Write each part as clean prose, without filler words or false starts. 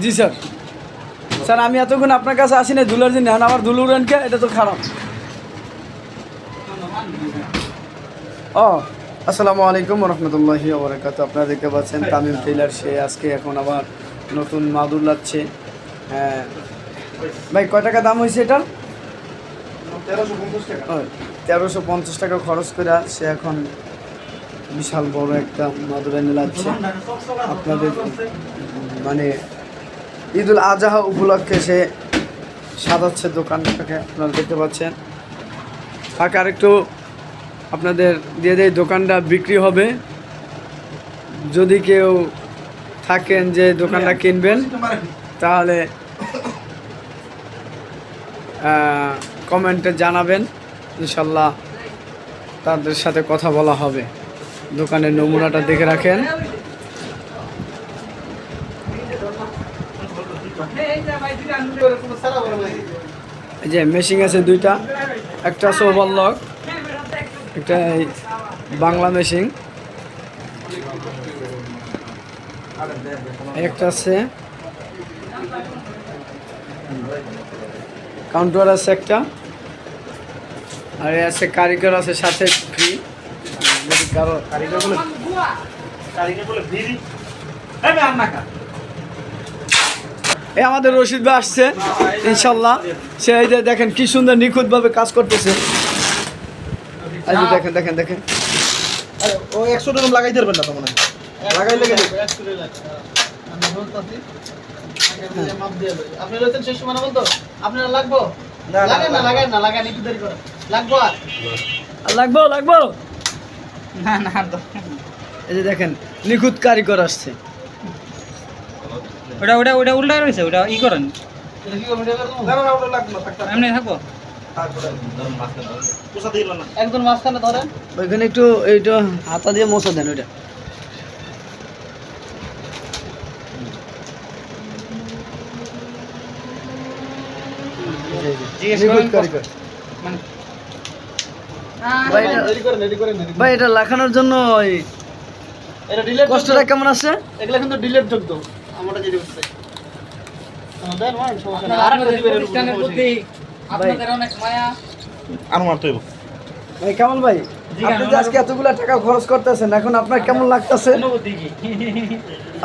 জি sir. Sir আমি এতক্ষণ আপনার কাছে আসি না ধুলার জন্য, এখন আমার ধুলো উড়ানকে, এটা তো খারাপ। ও আসসালামু আলাইকুম রহমতুল্লাহি ওয়া বারাকাতুহু। আপনারা দেখতে পাচ্ছেন তামিম টেইলার, সে আজকে এখন আবার নতুন মাদুর লাচ্ছে। হ্যাঁ ভাই, কয় টাকা দাম হয়েছে এটার? 1350 টাকা খরচ করে সে এখন বিশাল বড় একটা মাদুর এনে লাচ্ছে। আপনাদের মানে ঈদুল আজহা উপলক্ষে সে সাজাচ্ছে দোকানটাকে, আপনারা দেখতে পাচ্ছেন। তাকে আরেকটু আপনাদের দিয়ে দেয়, দোকানটা বিক্রি হবে। যদি কেউ থাকেন যে দোকানটা কিনবেন, তাহলে কমেন্টে জানাবেন, ইনশাল্লাহ তাদের সাথে কথা বলা হবে। দোকানের নমুনাটা দেখে রাখেন। এই যে মেশিন আছে দুইটা, একটা আছে ওভারলক, একটা বাংলা মেশিন, একটা আছে কাউন্টার আছে একটা, আর আছে কারিগর আছে সাথে ফ্রি। যদি কারো এই আমাদের রশিদ ভাই আসছে ইনশাল্লাহ। সে এই যে দেখেন কি সুন্দর নিখুঁতভাবে কাজ করতেছে। এই যে দেখেন দেখেন দেখেন, ও 100 টাকা লাগাই দেবেন না তো মনে হয়, লাগাই লেগে আমি বলতাছি আগে মাপ দিয়ে দেব। আপনি লইতেন শেষ সময় না বলতো আপনারা লাগবো লাগাই না লাগাই না লাগাই একটু দেরি করে লাগবো আর লাগবো লাগবো না না তো। এই যে দেখেন নিখুঁত কারিগর আসছে। ওটা ওটা ওটা উল্টা রয়েছে, ওটা ই করেন এটা কি করব? না না ওটা লাগবে না, থাকতে এমনি থাকবো। একদম মাঝখানে ধরেন, ওইখানে একটু এইটা হাতা দিয়ে মোছা দেন ওইটা। জিজ্ঞেস নিখুঁত করেন কারিগর। মানে ভাই এটা রেডি করেন রেডি করেন। ভাই এটা লাগানোর জন্য ওই এটা ডিলেট কষ্টটা কেমন আছে? এগুলা কিন্তু ডিলেট যোগ্য আমরা যেটা করতে চাই আমাদের মান সমস্যা না। আপনাদের প্রতিষ্ঠানের প্রতি আপনাদের অনেক মায়া। আর মারতে হবে ভাই কামাল ভাই, আপনি যে আজকে এতগুলা টাকা খরচ করতেছেন, এখন আপনার কেমন লাগতেছে? অনুভূতি কি?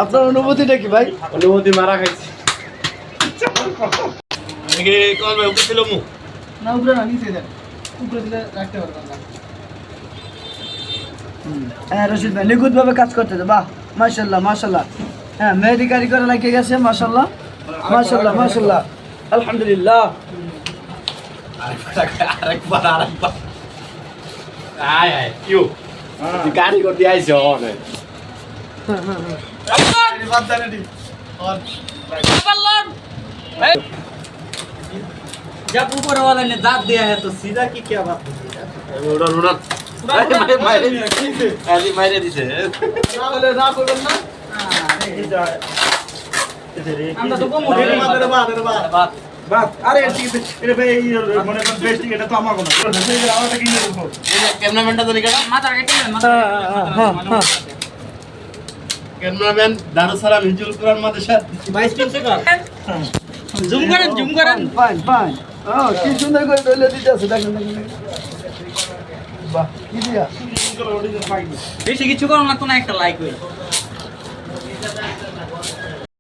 আপনার অনুভূতিটা কি ভাই? অনুমতি মারা খাইছি আমি কি কল ভাই উপরে ছিল মু না উপরে না নিচে দেন, উপরে দিলে রাখতে পারবেন না। হ্যাঁ রশিদ ভাই নিখুঁতভাবে কাজ করতেছে, বাহ মাশাআল্লাহ মাশাআল্লাহ। হ্যাঁ মেহেদি কারিগর লাগিয়ে গেছে, মাশাআল্লাহ মাশাআল্লাহ মাশাআল্লাহ, আলহামদুলিল্লাহ। আরেকবার আয় আয় কিউ গাড়ি করতে আইছো অনে বাদ দেন এডি और जब ऊपर वाले ने दांत दिया है तो सीधा की क्या बात है? উড়ান উড়ান আরে মাইরে দিছে না বলে না করবেন না। আমরা তো কম উঠে বাদ বাদ আরে ঠিক আছে এটা ভাই মনে করেন বেস্টিং এটা তো আমার কোন আমারটা কিনে দেবো এই ক্যামেরাম্যানটা তো নিকাটা মাথা কেটে মাথা ক্যামেরাম্যান দারুসালাম হিজুল কুরআন মাদ্রাসা 22 से कर জুম করেন ফাইন ফাইন। ও কি সুন্দর করে দইলে দিতে আছে, দেখেন দেখেন দেখেন। বাহ কি দিয়া বেশি কিছু করো না, তো না একটা লাইক হই